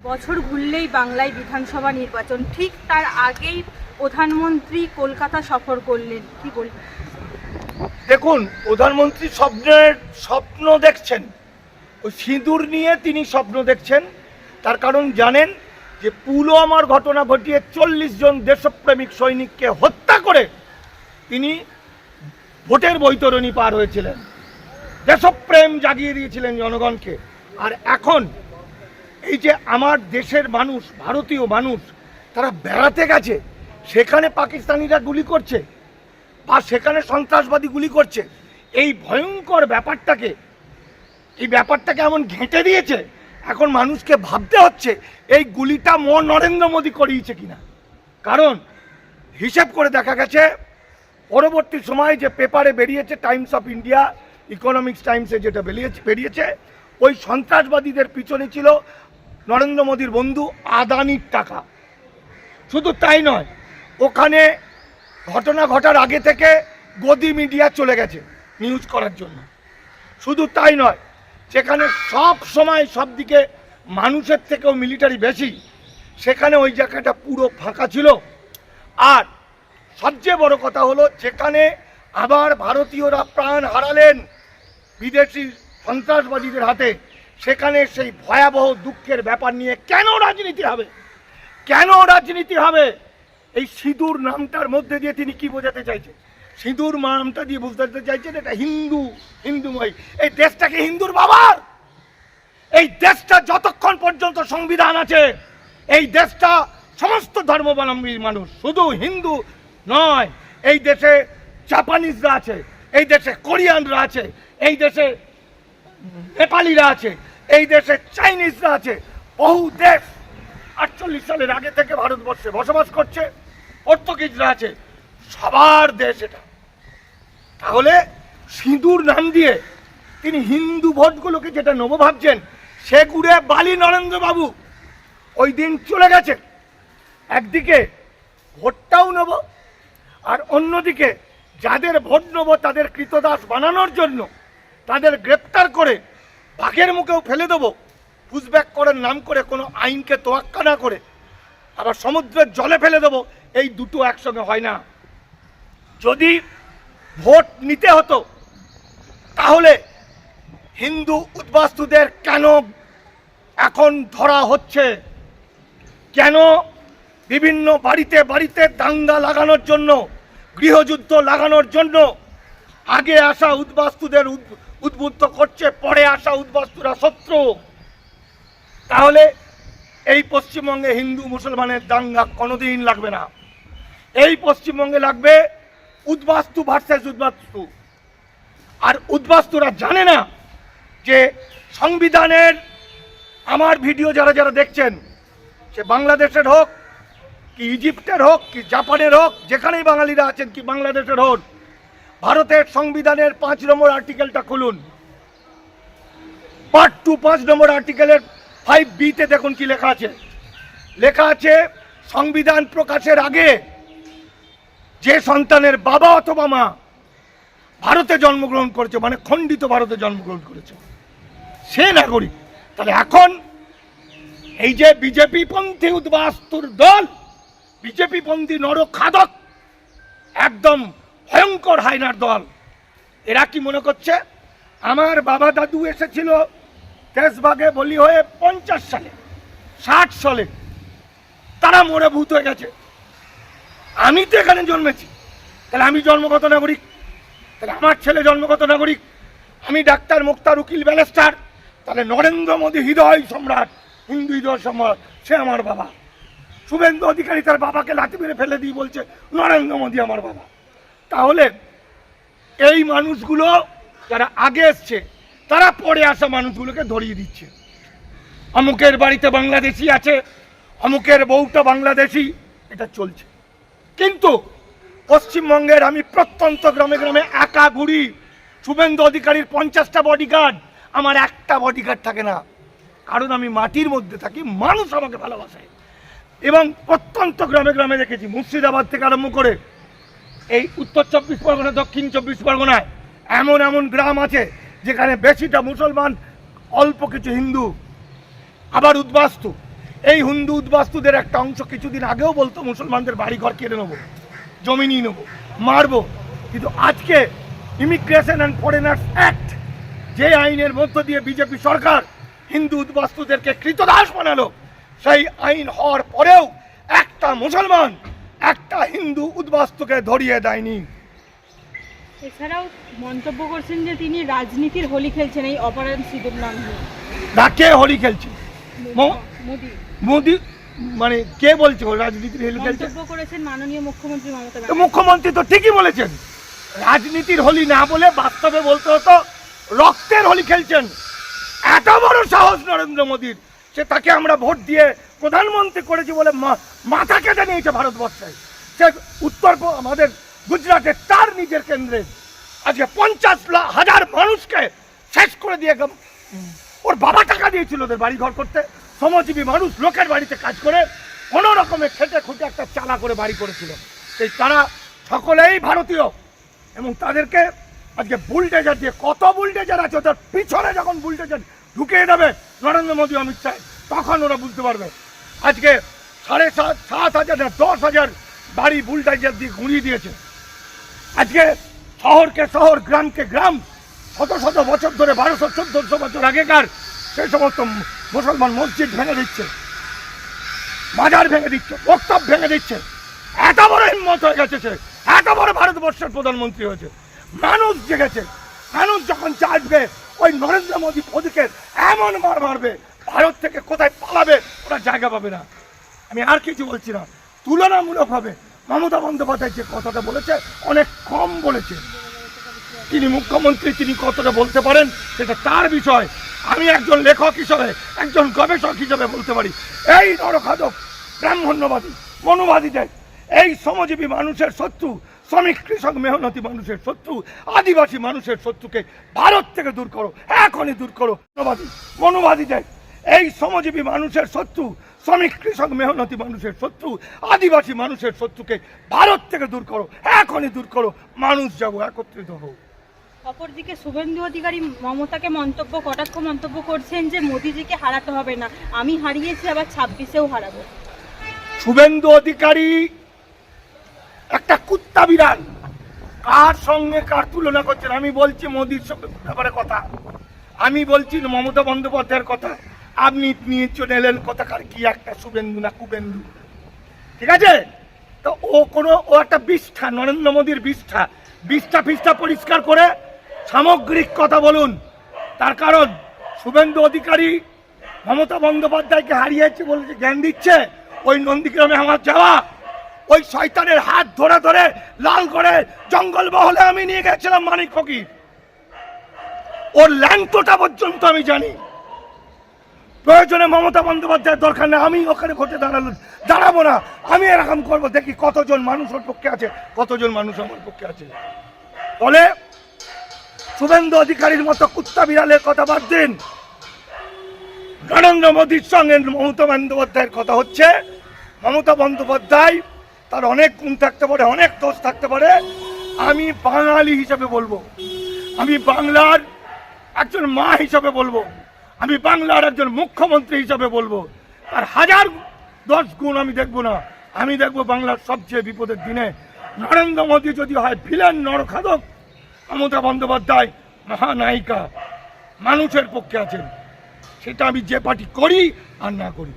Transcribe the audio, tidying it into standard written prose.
বছর ঘুরলেই বাংলায় বিধানসভা নির্বাচন, ঠিক তার আগেই প্রধানমন্ত্রী কলকাতা সফর করলেন, কি বলবেন? দেখুন, প্রধানমন্ত্রী স্বপ্ন দেখছেন, ওই সিঁদুর নিয়ে তিনি স্বপ্ন দেখছেন। তার কারণ জানেন যে পুলওয়ামার ঘটনা ঘটিয়ে 40 জন দেশপ্রেমিক সৈনিককে হত্যা করে তিনি ভোটের বৈতরণী পার হয়েছিলেন, দেশপ্রেম জাগিয়ে দিয়েছিলেন জনগণকে। আর এখন এই যে আমার দেশের মানুষ, ভারতীয় মানুষ, তারা বেড়াতে গেছে, সেখানে পাকিস্তানিরা গুলি করছে বা সেখানে সন্ত্রাসবাদী গুলি করছে, এই ভয়ঙ্কর ব্যাপারটাকে এমন ঘেঁটে দিয়েছে। এখন মানুষকে ভাবতে হচ্ছে এই গুলিটা নরেন্দ্র মোদী করিয়েছে কিনা। কারণ হিসেব করে দেখা গেছে পরবর্তী সময় যে পেপারে বেরিয়েছে, টাইমস অফ ইন্ডিয়া, ইকোনমিক্স টাইমসে যেটা বেরিয়েছে, ওই সন্ত্রাসবাদীদের পিছনে ছিল নরেন্দ্র মোদীর বন্ধু আদানির টাকা। শুধু তাই নয়, ওখানে ঘটনা ঘটার আগে থেকে গদি মিডিয়া চলে গেছে নিউজ করার জন্য। শুধু তাই নয়, যেখানে সব সময় সব দিকে মানুষের থেকেও মিলিটারি বেশি, সেখানে ওই জায়গাটা পুরো ফাঁকা ছিল। আর সবচেয়ে বড় কথা হলো, যেখানে আবার ভারতীয়রা প্রাণ হারালেন বিদেশি সন্ত্রাসবাদীদের হাতে, সেখানে সেই ভয়াবহ দুঃখের ব্যাপার নিয়ে কেন রাজনীতি হবে? এই সিঁদুর নামটার মধ্যে দিয়ে তিনি কি বোঝাতে চাইছেন? সিঁদুর নামটা দিয়ে বুঝতে চাইছেন এটা হিন্দুময়। এই দেশটাকে হিন্দুর বাবার, এই দেশটা যতক্ষণ পর্যন্ত সংবিধান আছে, এই দেশটা সমস্ত ধর্মাবলম্বী মানুষ, শুধু হিন্দু নয়, এই দেশে জাপানিজরা আছে, এই দেশে কোরিয়ানরা আছে, এই দেশে নেপালিরা আছে, এই দেশে চাইনিজরা আছে। বহু দেশ 48 সালের আগে থেকে ভারতবর্ষে বসবাস করছে, পর্তুগিজরা আছে, সবার দেশ এটা। তাহলে সিঁদুর নাম দিয়ে তিনি হিন্দু ভোটগুলোকে যেটা নেব ভাবছেন, সে ঘুরে বালি নরেন্দ্রবাবু ওই দিন চলে গেছে। একদিকে ভোটটাও নেব, আর অন্যদিকে যাদের ভোট নেব তাদের কৃতদাস বানানোর জন্য তাদের গ্রেপ্তার করে বাঘের মুখেও ফেলে দেবো, পুশব্যাক করার নাম করে, কোনো আইনকে তোয়াক্কা না করে, আবার সমুদ্রের জলে ফেলে দেবো। এই দুটো একসঙ্গে হয় না। যদি ভোট নিতে হতো তাহলে হিন্দু উদ্বাস্তুদের কেন এখন ধরা হচ্ছে? কেন বিভিন্ন বাড়িতে দাঙ্গা লাগানোর জন্য, গৃহযুদ্ধ লাগানোর জন্য আগে আসা উদ্বাস্তুদের উদ্বুদ্ধ করছে, পরে আসা উদ্বাস্তুরা শত্রু? তাহলে এই পশ্চিমবঙ্গে হিন্দু মুসলমানের দাঙ্গা কোনোদিন লাগবে না। এই পশ্চিমবঙ্গে লাগবে উদ্বাস্তু ভার্সেস উদ্বাস্তু। আর উদ্বাস্তুরা জানে না যে সংবিধানের, আমার ভিডিও যারা দেখছেন, সে বাংলাদেশের হোক কি ইজিপ্টের হোক কি জাপানের হোক, যেখানেই বাঙালিরা আছেন, কি বাংলাদেশের হোক, ভারতের সংবিধানের 5 নম্বর আর্টিকেলটা খুলুন, পার্ট 2 5 নম্বর আর্টিকেলের 5B-তে দেখুন কি লেখা আছে, সংবিধান প্রকাশের আগে যে সন্তানের বাবা অথবা মা ভারতে জন্মগ্রহণ করেছে, মানে খণ্ডিত ভারতে জন্মগ্রহণ করেছে, সে নাগরিক। তাহলে এখন এই যে বিজেপি পন্থী উদ্বাস্তুর দল, বিজেপি পন্থী নরখাদক, একদম ভয়ঙ্কর হায়নার দল, এরা কি মনে করছে আমার বাবা দাদু এসেছিল দেশভাগে বলি হয়ে 50 সালে 60 সালে, তারা মরে ভূত হয়ে গেছে, আমি তো এখানে জন্মেছি, তাহলে আমি জন্মগত নাগরিক, তাহলে আমার ছেলে জন্মগত নাগরিক, আমি ডাক্তার, মুক্তার, উকিল, ব্যারিস্টার, তাহলে নরেন্দ্র মোদী হৃদয় সম্রাট, হিন্দু হৃদয় সম্রাট, সে আমার বাবা। শুভেন্দু অধিকারী তার বাবাকে লাথি মেরে ফেলে দিয়ে বলছে নরেন্দ্র মোদী আমার বাবা। তাহলে এই মানুষগুলো যারা আগে এসছে, তারা পরে আসা মানুষগুলোকে ধরিয়ে দিচ্ছে, অমুকের বাড়িতে বাংলাদেশি আছে, অমুকের বউটা বাংলাদেশি, এটা চলছে। কিন্তু পশ্চিমবঙ্গের আমি প্রত্যন্ত গ্রামে একা ঘুরি, শুভেন্দু অধিকারীর 50টা বডিগার্ড, আমার একটা বডিগার্ড থাকে না, কারণ আমি মাটির মধ্যে থাকি, মানুষ আমাকে ভালোবাসে। এবং প্রত্যন্ত গ্রামে দেখেছি, মুর্শিদাবাদ থেকে আরম্ভ করে এই উত্তর 24 পরগনা, দক্ষিণ 24 পরগনায় এমন গ্রাম আছে যেখানে বেশিটা মুসলমান, অল্প কিছু হিন্দু, আবার উদ্বাস্তু। এই হিন্দু উদ্বাস্তুদের একটা অংশ কিছুদিন আগেও বলতো মুসলমানদের বাড়িঘর কেড়ে নেবো, জমি নিয়ে নেবো, মারবো। কিন্তু আজকে ইমিগ্রেশন অ্যান্ড ফরেনার্স অ্যাক্ট, যে আইনের মধ্য দিয়ে বিজেপি সরকার হিন্দু উদ্বাস্তুদেরকে কৃতদাস বানালো, সেই আইন হওয়ার পরেও একটা মুসলমান একটা হিন্দু উদ্বাস্তুকে ধরিয়ে দেয়নি। এছাড়াও মন্তব্য করছেন যে তিনি রাজনীতির হোলি খেলছেন এই অপারেশন সিঁদুর নাম নিয়ে। না, কে হোলি খেলছে? মোদি মোদি মানে কে বলছে ও রাজনীতির হোলি খেলছে? মন্তব্য করেছেন মাননীয় মুখ্যমন্ত্রী মমতা তো ব্যানার্জি। মুখ্যমন্ত্রী তো ঠিকই বলেছেন, রাজনীতির হোলি না বলে বাস্তবে বলতে হতো রক্তের হোলি খেলছেন। এত বড় সাহস নরেন্দ্র মোদীর, সে তাকে আমরা ভোট দিয়ে প্রধানমন্ত্রী করেছি বলে মাথা কেটে নিয়েছে ভারতবর্ষে। সে আমাদের গুজরাটে তার নিজের কেন্দ্রে আজকে 50,000 মানুষকে শেষ করে দিয়ে ওর বাবা টাকা দিয়েছিল ওদের বাড়ি ঘর করতে। শ্রমজীবী মানুষ লোকের বাড়িতে কাজ করে কোনো রকমে খেটে খুঁটে একটা চালা করে বাড়ি করেছিল। সেই তারা সকলেই ভারতীয় এবং তাদেরকে আজকে বুলডেজার দিয়ে, কত বুলডেজার আছে ওদের পিছনে, যখন বুলডেজার ঢুকিয়ে দেবে নরেন্দ্র মোদী অমিত শাহ, তখন ওরা বুঝতে পারবে। আজকে 7,500 না 10,000 বাড়ি বুলডেজার দিয়ে ঘুরিয়ে দিয়েছে। আজকে শহরকে শহর, গ্রামকে গ্রাম, শত শত বছর ধরে 1200-1400 বছর আগেকার সেই সমস্ত মুসলমান মসজিদ ভেঙে দিচ্ছে, মাজার ভেঙে দিচ্ছে, বক্তব্য ভেঙে দিচ্ছে। এত বড় হিম্মত হয়ে গেছে সে, এত বড় ভারতবর্ষের প্রধানমন্ত্রী হয়েছে। মানুষ জেগেছে, মানুষ যখন চাইবে ওই নরেন্দ্র মোদীকে এমন মার মারবে, ভারত থেকে কোথায় পালাবে ওরা জায়গা পাবে না। আমি আর কিছু বলছি না। তুলনামূলকভাবে মমতা বন্দ্যোপাধ্যায় যে কথাটা বলেছে অনেক কম বলেছে। তিনি মুখ্যমন্ত্রী, তিনি কতটা বলতে পারেন সেটা তার বিষয়। আমি একজন লেখক হিসাবে, একজন গবেষক হিসাবে বলতে পারি, এই নরখাদক ব্রাহ্মণ্যবাদী মনোবাদীদের, এই শ্রমজীবী মানুষের শত্রু, শ্রমিক কৃষক মেহনতি মানুষের শত্রু, আদিবাসী মানুষের শত্রুকে ভারত থেকে দূর করো, এখনই দূর করো। মনোবাদীদের, এই শ্রমজীবী মানুষের শত্রু, শ্রমিক কৃষক মেহনতি মানুষের শত্রু, আদিবাসী মানুষের শত্রুকে ভারত থেকে দূর করো, এখনই দূর করো। মানুষ যাবো, একত্রিত হবো। অপরদিকে শুভেন্দু অধিকারী মমতাকে কটাক্ষ মন্তব্য করছেন যে মোদিজিকে হারাতে হবে না, আমি হারিয়েছি, আবার 26-এও হারাবো। শুভেন্দু অধিকারী একটা কুত্তা বিড়াল, কার সঙ্গে কার তুলনা করছেন? আমি বলছি মোদির ব্যাপারে কথা, আমি বলছি মমতা বন্দ্যোপাধ্যায়ের কথা, আপনি নিয়ে চলে এলেন কথাকার কি একটা শুভেন্দু না কুবেন্দু, ঠিক আছে? তো ও একটা বিষ্ঠা, নরেন্দ্র মোদীর বিষ্ঠা ফিষ্ঠা পরিষ্কার করে সামগ্রিক কথা বলুন। তার কারণ শুভেন্দু অধিকারী মমতা বন্দ্যোপাধ্যায়কে হারিয়েছে বলে যে জ্ঞান দিচ্ছে, ওই নন্দীগ্রামে আমার যাওয়া, ওই শয়তানের হাত ধরে ধরে লাল করে জঙ্গল মহলে আমি নিয়ে গেছিলাম মানিক ফকির, ওর ল্যাংটোটা পর্যন্ত আমি জানি। প্রয়োজনে মমতা বন্দ্যোপাধ্যায়ের দরকার নেই, আমি ওখানে ভোটে দাঁড়াবো না, আমি এরকম করবো, দেখি কতজন মানুষ ওর পক্ষে আছে, কতজন মানুষ আমার পক্ষে আছে। ফলে শুভেন্দু অধিকারীর মতো কুত্তা বিড়ালের কথা বাদ দিন। নরেন্দ্র মোদীর সঙ্গে মমতা বন্দ্যোপাধ্যায়ের কথা হচ্ছে, মমতা বন্দ্যোপাধ্যায় তার অনেক গুণ থাকতে পারে, অনেক দোষ থাকতে পারে। আমি বাঙালি হিসেবে বলবো, আমি বাংলার একজন মা হিসাবে বলবো, আমি বাংলার একজন মুখ্যমন্ত্রী হিসাবে বলবো, আর 1010 গুণ আমি দেখবো না। আমি দেখবো বাংলার সবচেয়ে বিপদের দিনে নরেন্দ্র মোদী যদি হয় ভিলেন নরখাদক, মমতা বন্দ্যোপাধ্যায় মহানায়িকা, মানুষের পক্ষে আছেন। সেটা আমি যে পার্টি করি আর না করি।